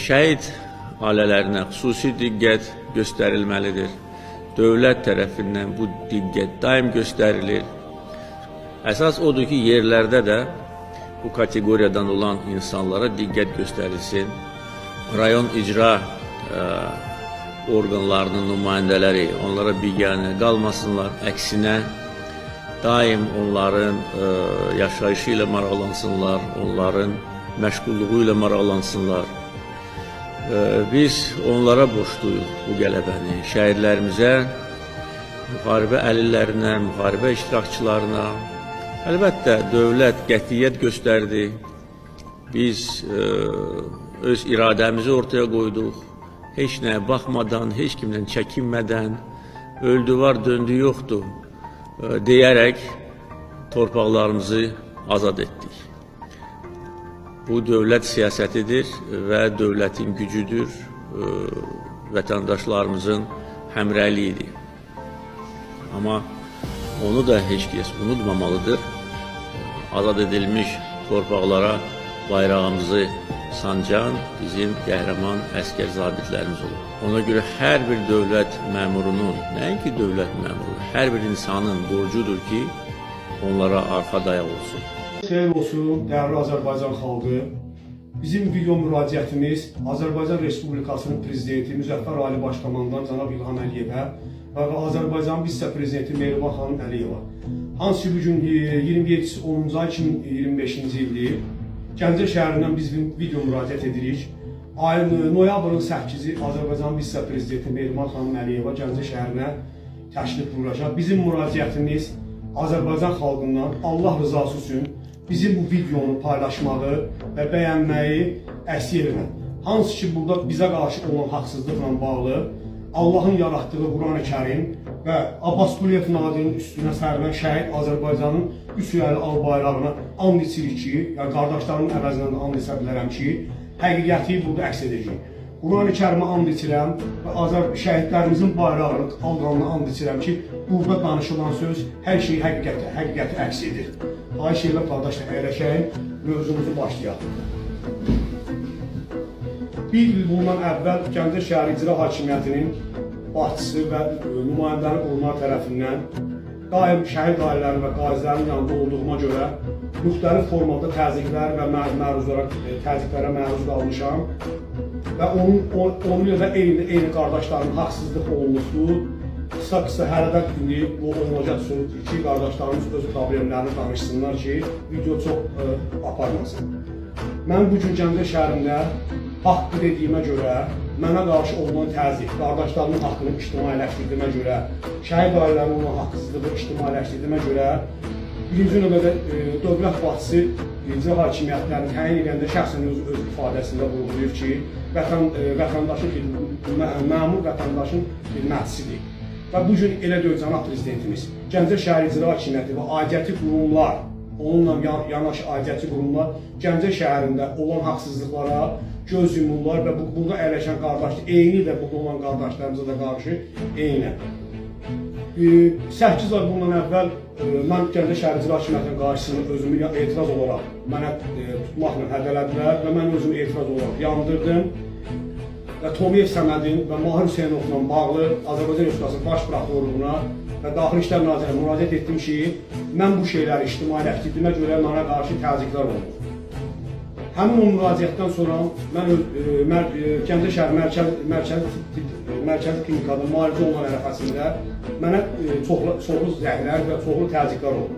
Şəhid ailələrinə xüsusi diqqət göstərilməlidir. Dövlət tərəfindən bu diqqət daim göstərilir. Əsas odur ki, yerlərdə də bu kateqoriyadan olan insanlara diqqət göstərilsin. Rayon icra orqanlarının nümayəndələri onlara biganə qalmasınlar. Əksinə, daim onların yaşayışı ilə maraqlansınlar, onların məşğulluğu ilə maraqlansınlar. Biz onlara borcluyuq bu qələbəni, şəhidlərimizə, müharibə əlillərinə, müharibə iştirakçılarına. Əlbəttə, dövlət qətiyyət göstərdi. Biz öz iradəmizi ortaya qoyduq. Heç nəyə baxmadan, heç kimdən çəkinmədən, öldü var, döndü yoxdur deyərək torpaqlarımızı azad etdik. Bu dövlət siyasətidir və dövlətin gücüdür, vətəndaşlarımızın həmrəyliyidir. Amma onu da heç kəs unutmamalıdır. Azad edilmiş torpaqlara bayrağımızı sancan bizim qəhrəman əskər zabitlərimiz olur. Ona görə hər bir dövlət məmurunun, nəinki dövlət məmuru, hər bir insanın borcudur ki, onlara arxa dayaq olsun. Xeyir olsun, dəyərli Azərbaycan xalqı. Bizim video müraciətimiz Azərbaycan Respublikasının Prezidenti Müzəffər Ali Başkomandan cənab İlham Əliyevə və Azərbaycan Vitse-Prezidenti Mehriban xanım Əliyeva. Hansı bu gün 27-10 ay 2025-ci ildir. Gəncə şəhərindən biz video müraciət edirik. Ayın noyabrın 8-i Azərbaycan Vitse-Prezidenti Mehriban xanım Əliyeva Gəncə şəhərinə təşrif buyuracaq. Bizim müraciətimiz Azərbaycan xalqından Allah rızası üçün bizim bu videonu paylaşmağı və bəyənməyi əksik etmə. Hansı ki, burada bizə qarşı olan haqsızlıqla bağlı Allahın yaratdığı Quran-ı Kərim və Abbas Quliyev Nadirinin üstünə sərilən şəhid Azərbaycanın üç rüyəli al bayrağına and içirik ki, yəni qardaşlarımın əvəzindən and içə bilərəm ki, həqiqəti burada əks edəcək. Quran-ı Kərimə and içirəm və şəhidlərimizin bayrağını, alqanına and içirəm ki, burada danışılan söz hər şeyi həqiqəti əks edir. Ayşə ilə qardaşlar əyləşəyin, mövzumuzu başlayaq. Bir il bundan əvvəl Gəncə şəhər İcra Hakimiyyətinin başçısı və nümayəndənin qurumlar tərəfindən daim şəhid ailələri və qazilərin yanında olduğuma görə müxtəlif formada təzyiqlər və təzyiqlərə məruz qalmışam və onun ilə eyni qardaşlarının haqsızlıq olunmuşdur. Qısa hərədən indi bu olacaq ki, qardaşlarımız öz problemlərini danışsınlar ki, video çox aparmasın. Mən bugün Gəncə şəhərində haqqı dediyimə görə, mənə qarşı olunan təzyiq, qardaşlarımın haqqını ictimailəşdirdiyimə görə, şəhid ailələrinin olan haqsızlığı ictimailəşdirdiyimə görə, birinci növbədə dövlət başçısı icra hakimiyyətlərini təyin edəndə şəxsən öz ifadəsində vurğulayır ki, məmur vətəndaşın xidmətçisidir. Və bugün elə deyil cənab prezidentimiz, Gəncə şəhər icra hakimiyyəti və aidiyyəti qurumlar, onunla yanaşı aidiyyəti qurumlar Gəncə şəhərində olan haqsızlıqlara göz yumurlar və burada əyləşən qardaşlar, eyni də burada olan qardaşlarımıza da qarşı eyni. 8 ay bundan əvvəl mən Gəncə şəhər icra hakimiyyətinin qarşısını özümü etiraz olaraq mənə tutmaqla hədələdilər və mən özümü etiraz olaraq yandırdım. Və Tomiyev Səmədin və Mahir Hüseynovla bağlı Azərbaycan Respublikasının Baş Prokurorluğuna və Daxili İşlər Nazirliyinə müraciət etdim ki, mən bu şeyləri ictimailəşdirdiyimə görə mənə qarşı təzyiqlər olunur. Həmin o müraciətdən sonra mən Gəncə şəhər mərkəzi klinikada müalicə olan ərəfəsində mənə çoxlu zəhlər və çoxlu təzyiqlər oldu.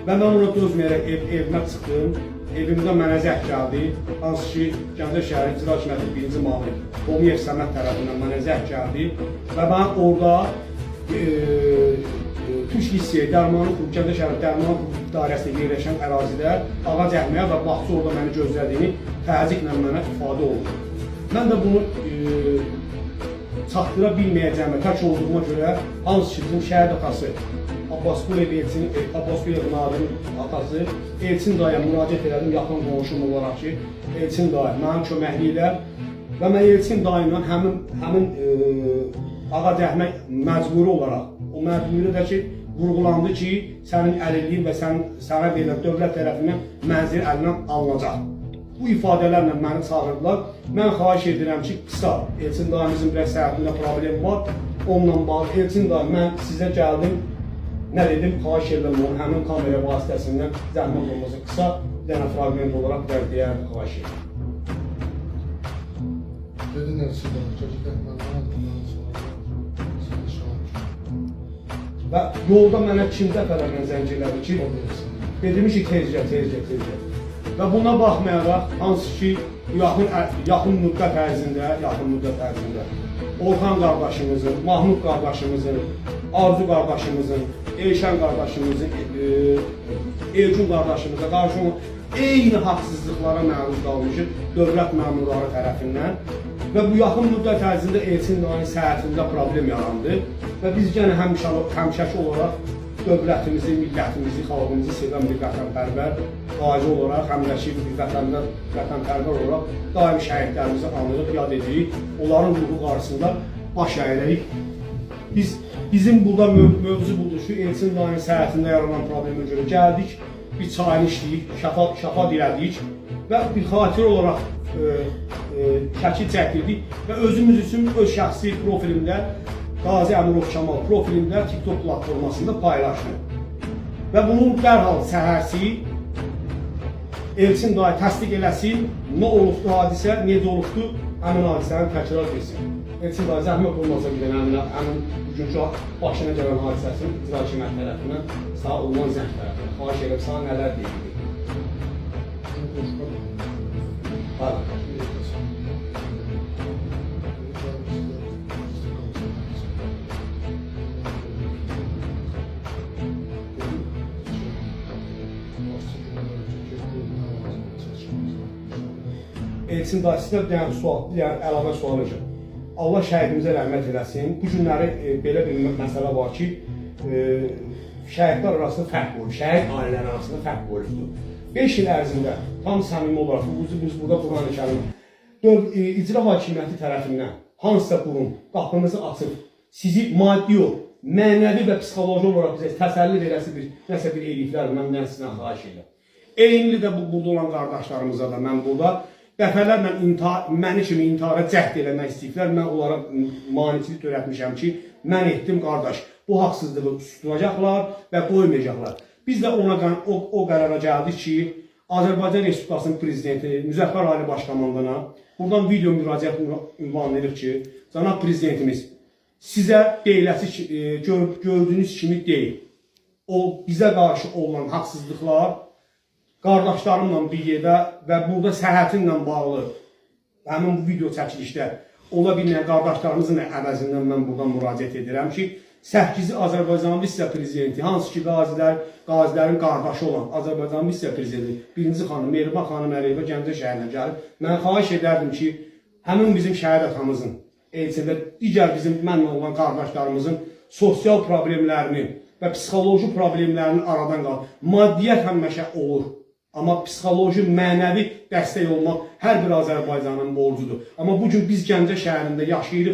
Və mən ona dözməyərək evimə çıxdım. Evimdə mənə zəh gəldi, hansı ki, Gəncə şəhəri icra hakimiyyəti birinci müavini Tomiyev Səməd tərəfindən mənə zəh gəldi və mən orada Türk Liseye, Gəncə şəhəri Dərman İdarəsində yerləşən ərazidə ağac əkməyə və baxçı orada məni gözlədiyini təzyiqlə mənə ifadə oldu. Mən də bunu çatdıra bilməyəcəyimə tək olduğuma görə, hansı ki, bizim şəhid atası Abbas Quliyev Nadirinin atası Elçin dayıya müraciət elədim, yaxın qonşum olaraq ki, Elçin dayı mənim köməkliyi ilə Və mən Elçin dayımla həmin ağa dəhmək məcburi olaraq, o məcburi də ki, vurğulandı ki, sənin əlilliyin və sənə verilən dövlət tərəfindən mənzil əlindən alınacaq. Bu ifadələrlə məni çağırdılar. Mən xahiş edirəm ki, qısa, Elçin dayımızın biraz səhətində problem var, onunla bağlı. Elçin dayım, mən sizə gəldim, nə dedim, xahiş edirəm onu həmin kamera vasitəsindən zəhmət olmasa qısa bir dənə fragment olaraq deyərdim, xahiş edirəm. Dedin Elçin dayım, çocuklar Və yolda mənə 2 dəfələrlə zəng elədi ki, dedim ki, tezcə. Və buna baxmayaraq, hansı ki, yaxın müddət ərzində, Orxan qardaşımızın, Mahmud qardaşımızın, Arzu qardaşımızın, Eyşən qardaşımızın, Elçin qardaşımıza qarşı eyni haqsızlıqlara məruz qalmışıq dövlət məmurları tərəfindən. Və bu yaxın müddət ərzində Elçin dayının səhhətində problem yarandı. Və biz yenə həmişəki olaraq dövlətimizi, millətimizi, xalqımızı sevən bir vətənpərvər qazi olaraq, həmləşik bir vətənpərvər olaraq daim şəhidlərimizi anırıq, yad edirik. Onların ruhu qarşısında baş əyirik. Bizim burada mövzu budur ki, Elçin dayının səhhətində yaranan problemə görə gəldik. Bir çayını içdik, şəfa dilədik və bir xatir olaraq şəkil çəkdirdik və özümüz üçün öz şəxsi profilimdə Qazi Əmirov Kamal profilimdə TikTok platformasında paylaşdım. Və bunun dərhal səhərsi Elçin dayı təsdiq eləsin, nə olubdu hadisə, necə olubdu, həmin hadisəni təkrar etsin. Elçin dayı zəhmət olmasa bir dənə həmin bugünkü başına gələn hadisəsinin icra hakimiyyəti tərəfindən sağ olunan zəng tərəfindən xahiş edib sana nələr deyilir? Elçin dayı sizə bir dənə əlavə sual edəcəm. Allah şəhidimizə rəhmət eləsin. Bu günləri belə bir məsələ var ki, şəhidlər arasında fərq olur, şəhid ailələri arasında fərq olubdur. 5 il ərzində tam səmimi olaraq, biz burada Qur'an-ı-Kərim icra hakimiyyəti tərəfindən hansısa qurum qapınızı açıb, sizi maddi yox, mənəvi və psixoloji olaraq bizə təsəlli verəsi nəsə bir eliflər məndən sizdən xahiş edirəm. Eyni də burada olan qardaşlarımıza da mən burada dəfələrlə məni kimi intihara cəhd eləmək istəyiblər. Mən onlara maniçilik törətmişəm ki, mən etdim qardaş, bu haqsızlığı susturacaqlar və qoymayacaqlar. Biz də o qərara gəldik ki, Azərbaycan Respublikasının Prezidenti Müzəffər Ali Başkomandana buradan video müraciət ünvan edirik ki, cənab Prezidentimiz sizə deyiləsi gördüyünüz kimi deyil. O bizə qarşı olan haqsızlıqlar qardaşlarımla bir yerdə və burada səhhətinlə bağlı həmin bu video çəkilişdə ola bilməyən qardaşlarımızın əvəzindən mən buradan müraciət edirəm ki, 8-i Azərbaycanın vitse-prezidenti, hansı ki qazilərin qardaşı olan Azərbaycanın vitse-prezidenti 1-ci xanım Mehriban xanım Əliyeva Gəncə şəhərinə gəlib. Mən xahiş edərdim ki, həmin bizim şəhid atamızın, Elçində digər bizim mənlə olan qardaşlarımızın sosial problemlərini və psixoloji problemlərini aradan qalır. Maddiyyət həmişə olur. Amma psixoloji, mənəvi dəstək olmaq hər bir Azərbaycanın borcudur. Amma bugün biz Gəncə şəhərində yaşayırıq.